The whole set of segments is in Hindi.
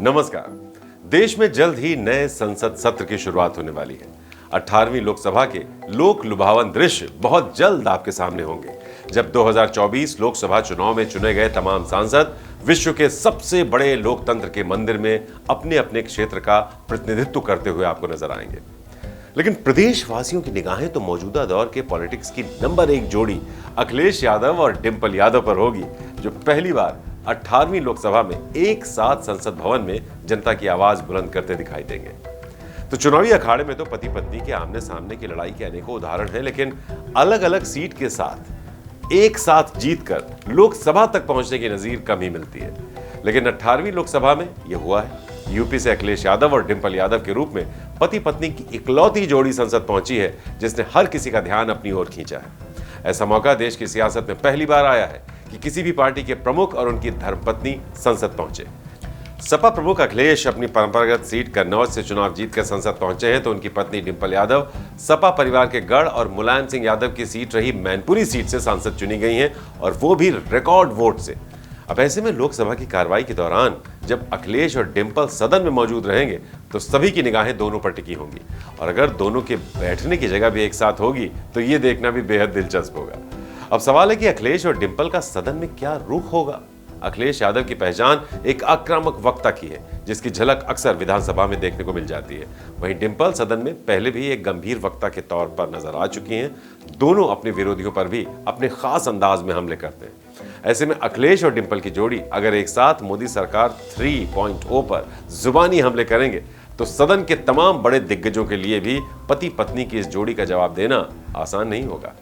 नमस्कार। देश में जल्द ही नए संसद सत्र की शुरुआत होने वाली है। 18वीं लोकसभा के लोक लुभावन दृश्य बहुत जल्द आपके सामने होंगे, जब 2024 लोकसभा चुनाव में चुने गए तमाम सांसद विश्व के सबसे बड़े लोकतंत्र के मंदिर में अपने अपने क्षेत्र का प्रतिनिधित्व करते हुए आपको नजर आएंगे। लेकिन प्रदेशवासियों की निगाहें तो मौजूदा दौर के पॉलिटिक्स की नंबर 1 जोड़ी अखिलेश यादव और डिंपल यादव पर होगी, जो पहली बार 18वीं लोकसभा में एक साथ संसद भवन में जनता की आवाज बुलंद करते दिखाई देंगे। तो चुनावी अखाड़े में तो पति पत्नी के आमने सामने की लड़ाई के अनेकों उदाहरण हैं, लेकिन अलग अलग सीट के साथ एक साथ जीतकर लोकसभा तक पहुंचने की नजीर कम ही मिलती है। लेकिन 18वीं लोकसभा में यह हुआ है। यूपी से अखिलेश यादव और डिंपल यादव के रूप में पति पत्नी की इकलौती जोड़ी संसद पहुंची है, जिसने हर किसी का ध्यान अपनी ओर खींचा है। ऐसा मौका देश की सियासत में पहली बार आया है कि किसी भी पार्टी के प्रमुख और उनकी धर्मपत्नी संसद पहुंचे। सपा प्रमुख अखिलेश अपनी परंपरागत सीट कन्नौज से चुनाव जीतकर संसद पहुंचे हैं, तो उनकी पत्नी डिंपल यादव सपा परिवार के गढ़ और मुलायम सिंह यादव की सीट रही मैनपुरी सीट से सांसद चुनी गई हैं, और वो भी रिकॉर्ड वोट से। अब ऐसे में लोकसभा की कार्रवाई के दौरान जब अखिलेश और डिंपल सदन में मौजूद रहेंगे तो सभी की निगाहें दोनों पर टिकी होंगी, और अगर दोनों के बैठने की जगह भी एक साथ होगी तो ये देखना भी बेहद दिलचस्प होगा। अब सवाल है कि अखिलेश और डिंपल का सदन में क्या रुख होगा। अखिलेश यादव की पहचान एक आक्रामक वक्ता की है, जिसकी झलक अक्सर विधानसभा में देखने को मिल जाती है। वहीं डिंपल सदन में पहले भी एक गंभीर वक्ता के तौर पर नजर आ चुकी हैं। दोनों अपने विरोधियों पर भी अपने खास अंदाज में हमले करते हैं। ऐसे में अखिलेश और डिंपल की जोड़ी अगर एक साथ मोदी सरकार 3.0 पर जुबानी हमले करेंगे तो सदन के तमाम बड़े दिग्गजों के लिए भी पति पत्नी की इस जोड़ी का जवाब देना आसान नहीं होगा।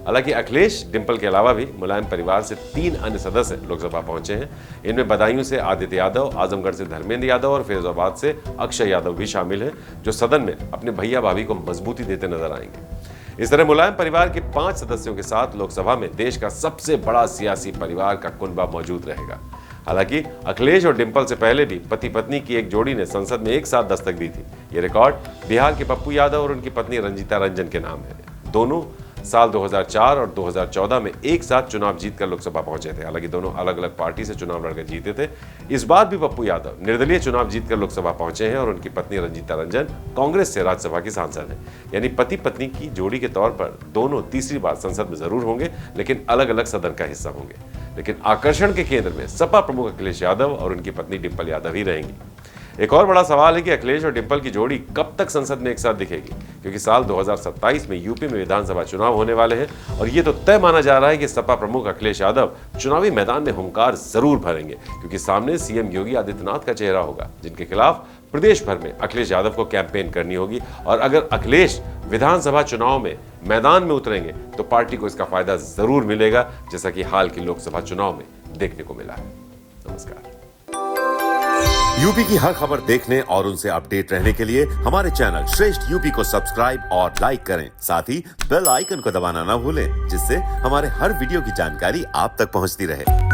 हालांकि अखिलेश डिंपल के अलावा भी मुलायम परिवार से 3 अन्य सदस्य लोकसभा पहुंचे हैं। इनमें बदायूं से आदित्य यादव, आजमगढ़ से धर्मेंद्र यादव और फिरोजाबाद से अक्षय यादव भी शामिल हैं, जो सदन में अपने भैया भाभी को मजबूती देते नजर आएंगे। इस तरह मुलायम परिवार के 5 सदस्यों के साथ लोकसभा में देश का सबसे बड़ा सियासी परिवार का कुनबा मौजूद रहेगा। हालांकि अखिलेश और डिंपल से पहले भी पति पत्नी की एक जोड़ी ने संसद में एक साथ दस्तक दी थी। ये रिकॉर्ड बिहार के पप्पू यादव और उनकी पत्नी रंजीता रंजन के नाम है। दोनों साल 2004 और 2014 में एक साथ चुनाव जीतकर लोकसभा पहुंचे थे। हालांकि दोनों अलग अलग पार्टी से चुनाव लड़कर जीते थे। इस बार भी पप्पू यादव निर्दलीय चुनाव जीतकर लोकसभा पहुंचे हैं, और उनकी पत्नी रंजीता रंजन कांग्रेस से राज्यसभा की सांसद हैं। यानी पति पत्नी की जोड़ी के तौर पर दोनों तीसरी बार संसद में जरूर होंगे, लेकिन अलग अलग सदन का हिस्सा होंगे। लेकिन आकर्षण के केंद्र में सपा प्रमुख अखिलेश यादव और उनकी पत्नी डिंपल यादव ही रहेंगी। एक और बड़ा सवाल है कि अखिलेश और डिंपल की जोड़ी कब तक संसद में एक साथ दिखेगी, क्योंकि साल 2027 में यूपी में विधानसभा चुनाव होने वाले हैं, और ये तो तय माना जा रहा है कि सपा प्रमुख अखिलेश यादव चुनावी मैदान में हुंकार जरूर भरेंगे, क्योंकि सामने सीएम योगी आदित्यनाथ का चेहरा होगा, जिनके खिलाफ प्रदेश भर में अखिलेश यादव को कैंपेन करनी होगी। और अगर अखिलेश विधानसभा चुनाव में मैदान में उतरेंगे तो पार्टी को इसका फायदा जरूर मिलेगा, जैसा कि हाल के लोकसभा चुनाव में देखने को मिला है। नमस्कार। यूपी की हर खबर देखने और उनसे अपडेट रहने के लिए हमारे चैनल श्रेष्ठ यूपी को सब्सक्राइब और लाइक करें। साथ ही बेल आइकन को दबाना ना भूलें, जिससे हमारे हर वीडियो की जानकारी आप तक पहुंचती रहे।